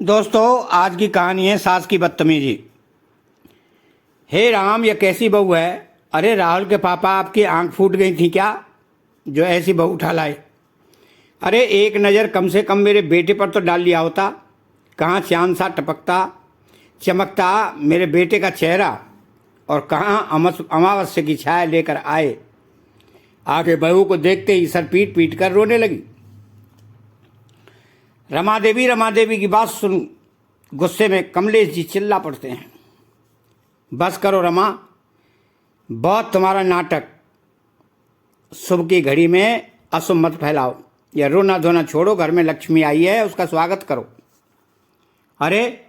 दोस्तों, आज की कहानी है सास की बदतमीजी। हे राम, यह कैसी बहू है। अरे राहुल के पापा, आपकी आंख फूट गई थी क्या जो ऐसी बहू उठा लाए। अरे एक नज़र कम से कम मेरे बेटे पर तो डाल लिया होता। कहाँ चांद सा टपकता चमकता मेरे बेटे का चेहरा, और कहाँ अमावस्या की छाया लेकर आए। आगे बहू को देखते ही सर पीट पीट कर रोने लगी। रमा देवी की बात सुन गुस्से में कमलेश जी चिल्ला पड़ते हैं। बस करो रमा, बहुत तुम्हारा नाटक। शुभ की घड़ी में अशुभ मत फैलाओ। यह रोना धोना छोड़ो, घर में लक्ष्मी आई है, उसका स्वागत करो। अरे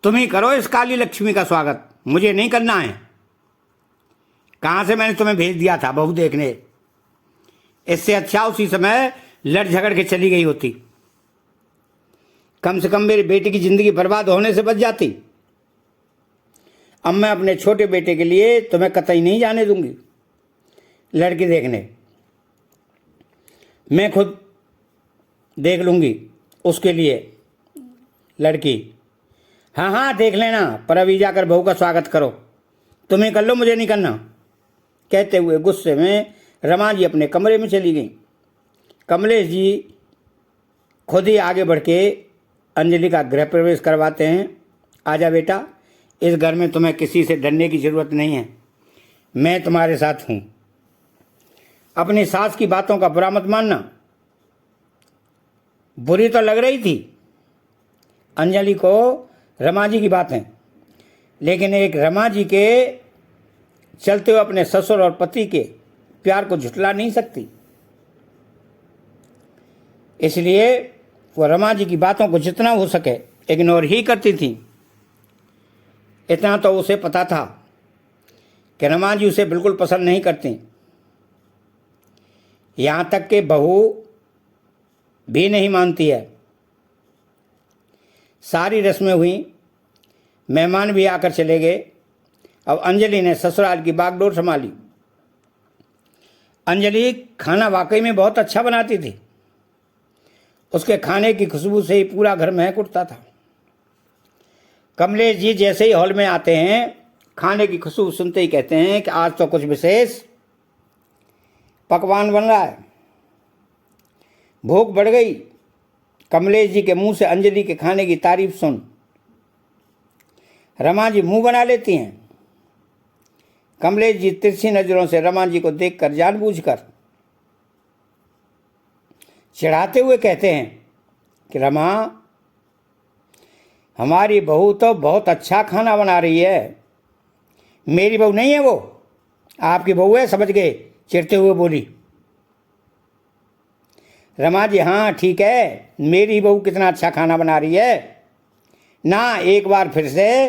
तुम ही करो इस काली लक्ष्मी का स्वागत, मुझे नहीं करना है। कहाँ से मैंने तुम्हें भेज दिया था बहू देखने। इससे अच्छा उसी समय लड़ झगड़ के चली गई होती। कम से कम मेरे बेटे की जिंदगी बर्बाद होने से बच जाती। अब मैं अपने छोटे बेटे के लिए तुम्हें कतई नहीं जाने दूंगी लड़की देखने। मैं खुद देख लूंगी उसके लिए लड़की। हाँ हाँ देख लेना, पर अभी जाकर बहू का स्वागत करो। तुम्हें कर लो, मुझे नहीं करना। कहते हुए गुस्से में रमा जी अपने कमरे में चली गई। कमलेश जी खुद ही आगे बढ़ के अंजलि का गृह प्रवेश करवाते हैं। आजा बेटा, इस घर में तुम्हें किसी से डरने की ज़रूरत नहीं है, मैं तुम्हारे साथ हूँ। अपनी सास की बातों का बुरा मत मानना। बुरी तो लग रही थी अंजलि को रमा जी की बातें, लेकिन एक रमा जी के चलते हुए अपने ससुर और पति के प्यार को झुठला नहीं सकती। इसलिए वो रमा जी की बातों को जितना हो सके इग्नोर ही करती थी। इतना तो उसे पता था कि रमा जी उसे बिल्कुल पसंद नहीं करती। यहाँ तक कि बहू भी नहीं मानती है। सारी रस्में हुई, मेहमान भी आकर चले गए। अब अंजलि ने ससुराल की बागडोर संभाली। अंजलि खाना वाकई में बहुत अच्छा बनाती थी। उसके खाने की खुशबू से ही पूरा घर महक उठता था। कमलेश जी जैसे ही हॉल में आते हैं, खाने की खुशबू सुनते ही कहते हैं कि आज तो कुछ विशेष पकवान बन रहा है। भूख बढ़ गई कमलेश जी के मुंह से अंजलि के खाने की तारीफ सुन। रमा जी मुंह बना लेती हैं। कमलेश जी तिरछी नजरों से रमा जी को देखकर जानबूझकर चिढ़ाते हुए कहते हैं कि रमा, हमारी बहू तो बहुत अच्छा खाना बना रही है। मेरी बहू नहीं है वो, आपकी बहू है, समझ गए, चिढ़ते हुए बोली। रमा जी हाँ ठीक है, मेरी बहू कितना अच्छा खाना बना रही है ना। एक बार फिर से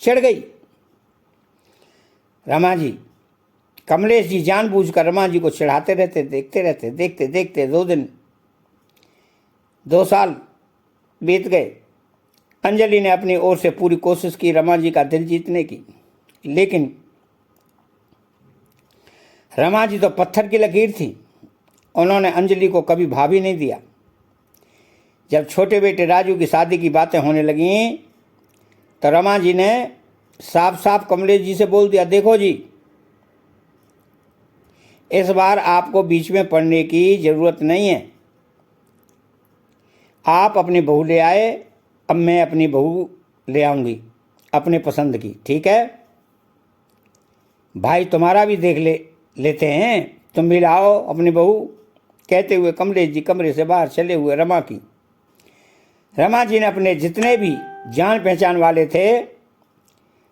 चिढ़ गई रमा जी। कमलेश जी जानबूझकर रमा जी को चिढ़ाते रहते, देखते देखते 2 दिन 2 साल बीत गए। अंजलि ने अपनी ओर से पूरी कोशिश की रमा जी का दिल जीतने की, लेकिन रमा जी तो पत्थर की लकीर थी। उन्होंने अंजलि को कभी भाभी नहीं दिया। जब छोटे बेटे राजू की शादी की बातें होने लगीं तो रमा जी ने साफ साफ कमलेश जी से बोल दिया, देखो जी, इस बार आपको बीच में पड़ने की ज़रूरत नहीं है। आप अपनी बहू ले आए, अब मैं अपनी बहू ले आऊँगी अपने पसंद की, ठीक है। भाई तुम्हारा भी देख लेते हैं, तुम भी लाओ अपनी बहू। कहते हुए कमलेश जी कमरे से बाहर चले हुए रमा जी ने अपने जितने भी जान पहचान वाले थे,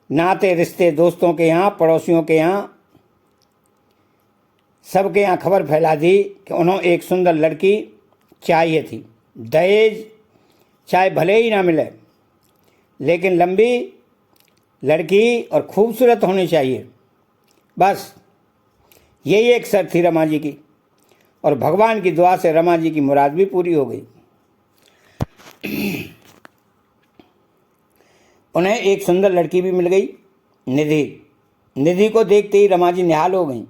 नाते रिश्ते, दोस्तों के यहाँ, पड़ोसियों के यहाँ, सबके यहाँ खबर फैला दी कि उन्हें एक सुंदर लड़की चाहिए थी। दहेज चाहे भले ही ना मिले, लेकिन लंबी लड़की और खूबसूरत होनी चाहिए। बस यही एक शर्त थी रमा जी की, और भगवान की दुआ से रमा जी की मुराद भी पूरी हो गई। उन्हें एक सुंदर लड़की भी मिल गई, निधि को देखते ही रमा जी निहाल हो गई।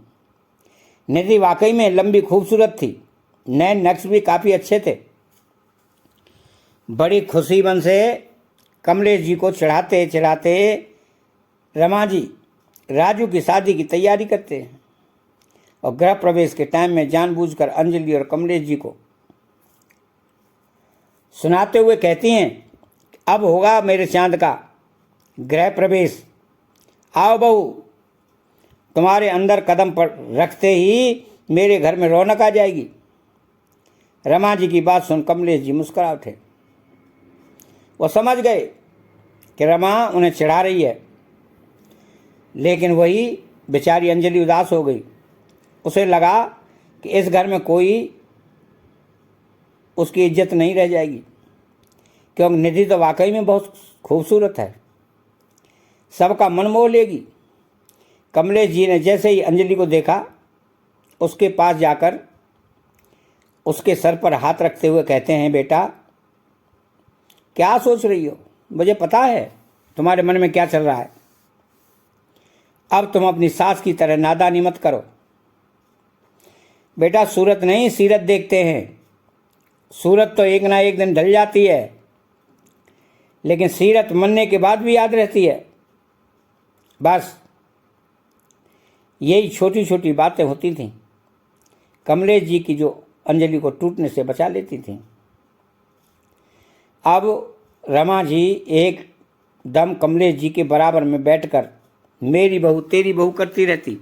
निधि वाकई में लंबी खूबसूरत थी, नैन नक्श भी काफ़ी अच्छे थे। बड़ी खुशी मन से कमलेश जी को चढ़ाते चढ़ाते रमा जी राजू की शादी की तैयारी करते हैं और गृह प्रवेश के टाइम में जानबूझकर अंजलि और कमलेश जी को सुनाते हुए कहती हैं, अब होगा मेरे चांद का गृह प्रवेश, आओ बहू, तुम्हारे अंदर कदम पर रखते ही मेरे घर में रौनक आ जाएगी। रमा जी की बात सुन कमलेश जी मुस्कुरा उठे। वो समझ गए कि रमा उन्हें चिढ़ा रही है, लेकिन वही बेचारी अंजलि उदास हो गई। उसे लगा कि इस घर में कोई उसकी इज्जत नहीं रह जाएगी, क्योंकि निधि तो वाकई में बहुत खूबसूरत है, सबका मन मोह लेगी। कमलेश जी ने जैसे ही अंजलि को देखा, उसके पास जाकर उसके सर पर हाथ रखते हुए कहते हैं, बेटा क्या सोच रही हो? मुझे पता है तुम्हारे मन में क्या चल रहा है। अब तुम अपनी सास की तरह नादानी मत करो। बेटा सूरत नहीं सीरत देखते हैं। सूरत तो एक ना एक दिन ढल जाती है, लेकिन सीरत मरने के बाद भी याद रहती है। बस यही छोटी छोटी बातें होती थीं कमलेश जी की, जो अंजलि को टूटने से बचा लेती थीं। अब रमा जी एक दम कमलेश जी के बराबर में बैठकर मेरी बहू तेरी बहू करती रहती।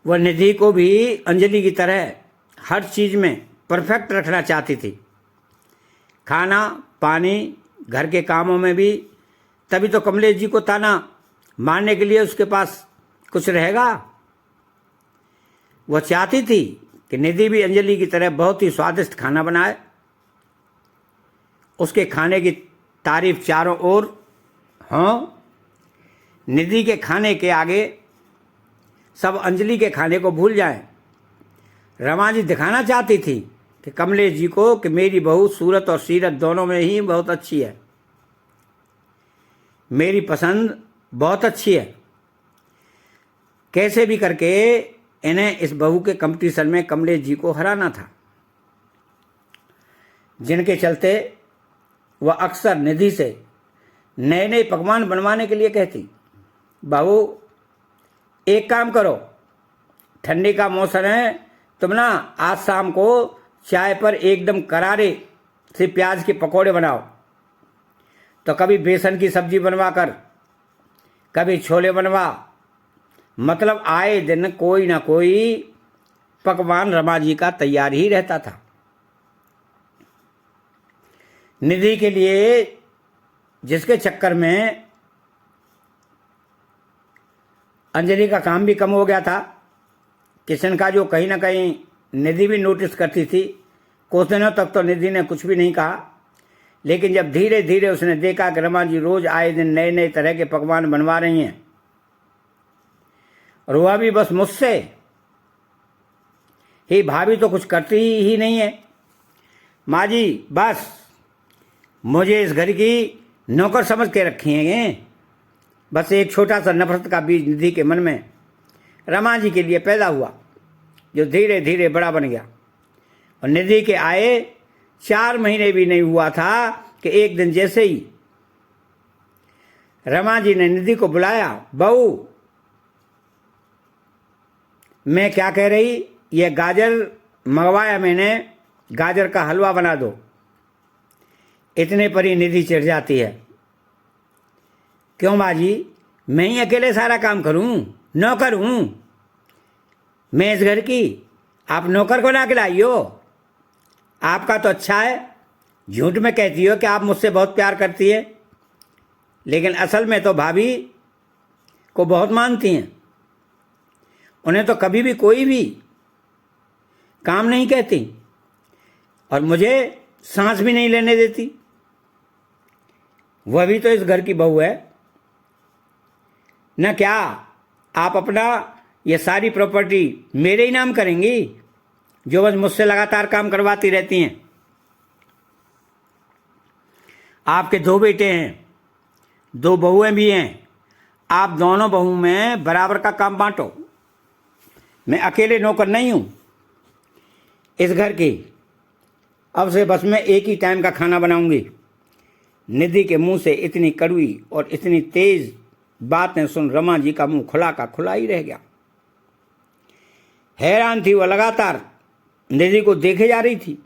वह निधि को भी अंजलि की तरह हर चीज़ में परफेक्ट रखना चाहती थी, खाना पानी घर के कामों में भी। तभी तो कमलेश जी को ताना मारने के लिए उसके पास कुछ रहेगा। वह चाहती थी कि निधि भी अंजलि की तरह बहुत ही स्वादिष्ट खाना बनाए, उसके खाने की तारीफ चारों ओर हों। निधि के खाने के आगे सब अंजलि के खाने को भूल जाएं। रमा जी दिखाना चाहती थी कि कमलेश जी को कि मेरी बहू सूरत और सीरत दोनों में ही बहुत अच्छी है, मेरी पसंद बहुत अच्छी है। कैसे भी करके इन्हें इस बहू के कंपटीशन में कमलेश जी को हराना था, जिनके चलते वह अक्सर निधि से नए नए पकवान बनवाने के लिए कहती। बहू एक काम करो, ठंडी का मौसम है, तुम ना आज शाम को चाय पर एकदम करारे से प्याज के पकोड़े बनाओ। तो कभी बेसन की सब्जी बनवा कर, कभी छोले बनवा, मतलब आए दिन कोई ना कोई पकवान रमा जी का तैयार ही रहता था। निधि के लिए, जिसके चक्कर में अंजलि का काम भी कम हो गया था, किशन का जो कहीं ना कहीं निधि भी नोटिस करती थी। कुछ दिनों तक तो निधि ने कुछ भी नहीं कहा, लेकिन जब धीरे धीरे उसने देखा कि रमा जी रोज आए दिन नए नए तरह के पकवान बनवा रही हैं, और वह भी बस मुझसे ही, भाभी तो कुछ करती ही नहीं है। माँ जी बस मुझे इस घर की नौकर समझ के रखी हैं। बस एक छोटा सा नफरत का बीज निधि के मन में रमा जी के लिए पैदा हुआ, जो धीरे धीरे बड़ा बन गया। और निधि के आए 4 महीने भी नहीं हुआ था कि एक दिन जैसे ही रमा जी ने निधि को बुलाया, बहू मैं क्या कह रही, ये गाजर मंगवाया मैंने, गाजर का हलवा बना दो। इतने पर ही निधि चिढ़ जाती है, क्यों माँ जी, मैं ही अकेले सारा काम करूं, नौकर हूं मैं इस घर की, आप नौकर को ना खिलाइयो। आपका तो अच्छा है, झूठ में कहती हो कि आप मुझसे बहुत प्यार करती है, लेकिन असल में तो भाभी को बहुत मानती हैं। उन्हें तो कभी भी कोई भी काम नहीं कहती, और मुझे सांस भी नहीं लेने देती। वह भी तो इस घर की बहू है न। क्या आप अपना ये सारी प्रॉपर्टी मेरे ही नाम करेंगी, जो बस मुझसे लगातार काम करवाती रहती हैं? आपके 2 बेटे हैं, 2 बहुएं भी हैं, आप दोनों बहू में बराबर का काम बांटो। मैं अकेले नौकर नहीं हूं इस घर की, अब से बस मैं एक ही टाइम का खाना बनाऊंगी। निधि के मुंह से इतनी कड़वी और इतनी तेज बातें सुन रमा जी का मुंह खुला का खुला ही रह गया। हैरान थी वह, लगातार निधि को देखे जा रही थी।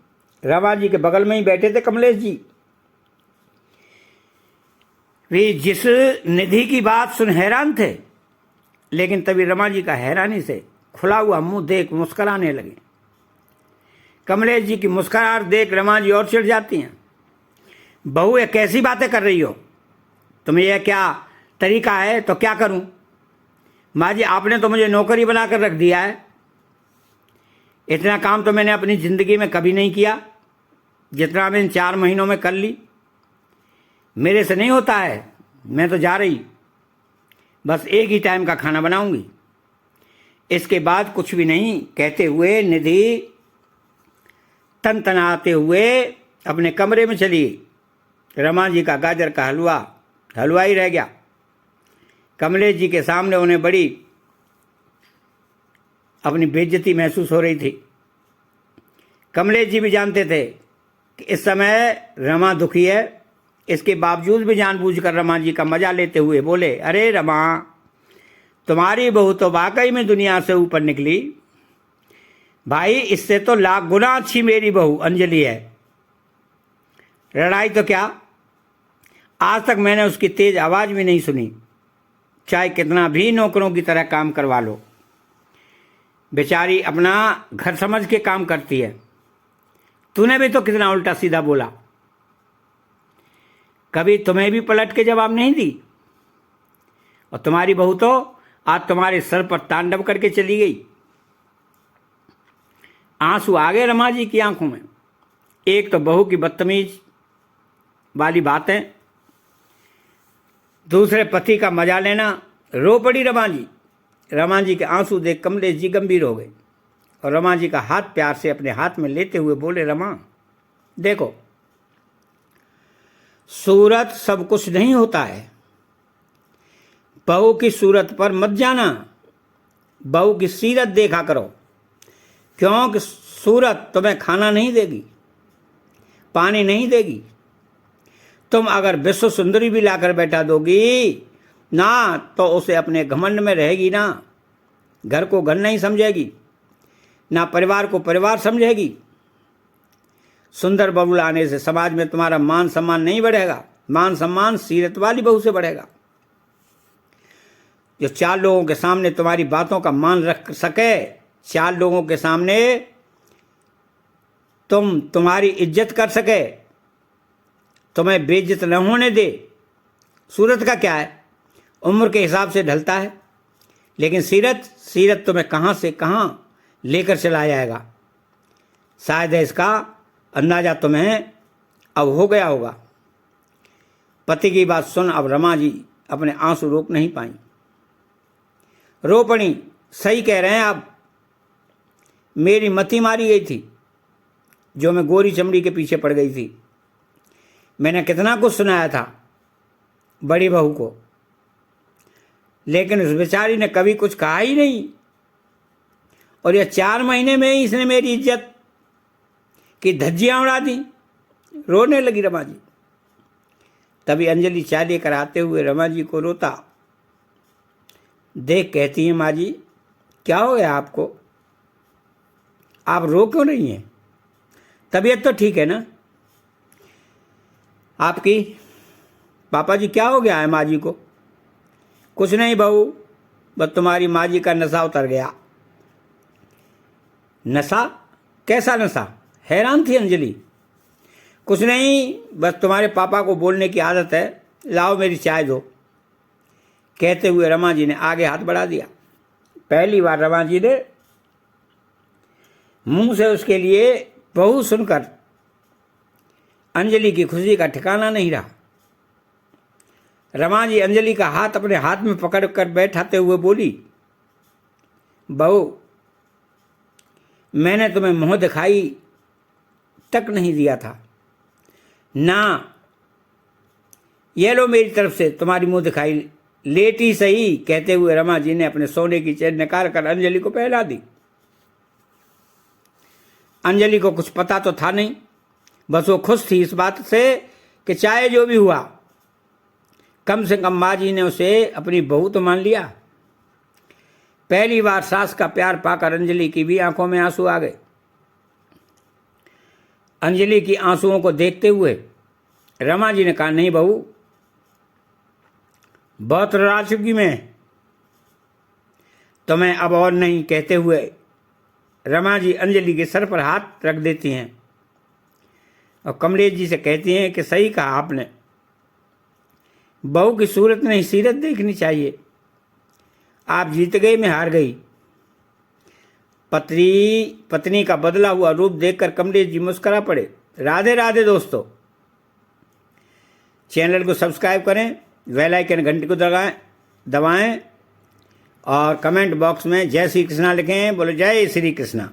रमा जी के बगल में ही बैठे थे कमलेश जी। वे जिस निधि की बात सुन हैरान थे, लेकिन तभी रमा जी का हैरानी से खुला हुआ मुंह देख मुस्कुराने लगे। कमलेश जी की मुस्कुराहट देख रमा जी और चिढ़ जाती हैं। बहू, ये कैसी बातें कर रही हो? तुम्हें यह क्या तरीका है? तो क्या करूं? माँ जी, आपने तो मुझे नौकरी बनाकर रख दिया है। इतना काम तो मैंने अपनी ज़िंदगी में कभी नहीं किया जितना मैंने 4 महीनों में कर ली। मेरे से नहीं होता है। मैं तो जा रही, बस एक ही टाइम का खाना बनाऊंगी, इसके बाद कुछ भी नहीं। कहते हुए निधि तनतनाते हुए अपने कमरे में चली गई। रमा जी का गाजर का हलवा ही रह गया। कमलेश जी के सामने उन्हें बड़ी अपनी बेइज्जती महसूस हो रही थी। कमलेश जी भी जानते थे कि इस समय रमा दुखी है। इसके बावजूद भी जानबूझकर रमा जी का मजा लेते हुए बोले, अरे रमा, तुम्हारी बहू तो वाकई में दुनिया से ऊपर निकली भाई। इससे तो लाख गुना अच्छी मेरी बहू अंजलि है। लड़ाई तो क्या, आज तक मैंने उसकी तेज आवाज़ भी नहीं सुनी। चाहे कितना भी नौकरों की तरह काम करवा लो, बेचारी अपना घर समझ के काम करती है। तूने भी तो कितना उल्टा सीधा बोला, कभी तुम्हें भी पलट के जवाब नहीं दी। और तुम्हारी बहू तो आज तुम्हारे सर पर तांडव करके चली गई। आंसू आ गए रमा जी की आंखों में। एक तो बहू की बदतमीज वाली बातें, दूसरे पति का मजा लेना। रो पड़ी रमा जी। रमा जी के आंसू देख कमलेश जी गंभीर हो गए और रमा जी का हाथ प्यार से अपने हाथ में लेते हुए बोले, रमा देखो, सूरत सब कुछ नहीं होता है। बहू की सूरत पर मत जाना, बहू की सीरत देखा करो। क्योंकि सूरत तुम्हें खाना नहीं देगी, पानी नहीं देगी। तुम अगर विश्व सुंदरी भी लाकर बैठा दोगी ना, तो उसे अपने घमंड में रहेगी ना। घर को घर नहीं समझेगी, ना परिवार को परिवार समझेगी। सुंदर बहू लाने से समाज में तुम्हारा मान सम्मान नहीं बढ़ेगा। मान सम्मान सीरत वाली बहू से बढ़ेगा, जो 4 लोगों के सामने तुम्हारी बातों का मान रख सके। 4 लोगों के सामने तुम्हारी इज्जत कर सके, तुम्हें बेइज्जत न होने दे। सूरत का क्या है, उम्र के हिसाब से ढलता है, लेकिन सीरत तुम्हें कहाँ से कहाँ लेकर चला जाएगा। शायद इसका अंदाजा तुम्हें अब हो गया होगा। पति की बात सुन अब रमा जी अपने आंसू रोक नहीं पाई, रो पड़ी। सही कह रहे हैं आप, मेरी मति मारी गई थी जो मैं गोरी चमड़ी के पीछे पड़ गई थी। मैंने कितना कुछ सुनाया था बड़ी बहू को, लेकिन उस बेचारी ने कभी कुछ कहा ही नहीं। और यह 4 महीने में ही इसने मेरी इज्जत की धज्जियां उड़ा दी। रोने लगी रमा जी। तभी अंजलि चाय लेकर आते हुए रमा जी को रोता देख कहती है, माँ जी क्या हो गया आपको? आप रो क्यों नहीं हैं? तबीयत तो ठीक है ना आपकी? पापा जी क्या हो गया है माँ जी को? कुछ नहीं बहू, बस तुम्हारी माँ जी का नशा उतर गया। नशा? कैसा नशा? हैरान थी अंजलि। कुछ नहीं, बस तुम्हारे पापा को बोलने की आदत है, लाओ मेरी चाय दो। कहते हुए रमा जी ने आगे हाथ बढ़ा दिया। पहली बार रमा जी ने मुंह से उसके लिए बहू सुनकर अंजलि की खुशी का ठिकाना नहीं रहा। रमा जी अंजलि का हाथ अपने हाथ में पकड़कर बैठाते हुए बोली, बहू मैंने तुम्हें मुंह दिखाई तक नहीं दिया था ना, ये लो मेरी तरफ से तुम्हारी मुंह दिखाई, लेटी सही। कहते हुए रमा जी ने अपने सोने की चेन निकाल कर अंजलि को पहना दी। अंजलि को कुछ पता तो था नहीं बस वो खुश थी इस बात से कि चाहे जो भी हुआ कम से कम माँ जी ने उसे अपनी बहू तो मान लिया। पहली बार सास का प्यार पाकर अंजलि की भी आंखों में आंसू आ गए। अंजलि की आंसुओं को देखते हुए रमा जी ने कहा, नहीं बहू, बहुत रुला चुकी मैं, तो मैं अब और नहीं। कहते हुए रमा जी अंजलि के सर पर हाथ रख देती हैं और कमलेश जी से कहती हैं कि सही कहा आपने, बहू की सूरत नहीं सीरत देखनी चाहिए। आप जीत गए, मैं हार गई। पत्नी का बदला हुआ रूप देखकर कमलेश जी मुस्कुरा पड़े। राधे राधे दोस्तों। चैनल को सब्सक्राइब करें, बेल आइकन घंटी को दबाएं और कमेंट बॉक्स में जय श्री कृष्णा लिखें। बोलो जय श्री कृष्णा।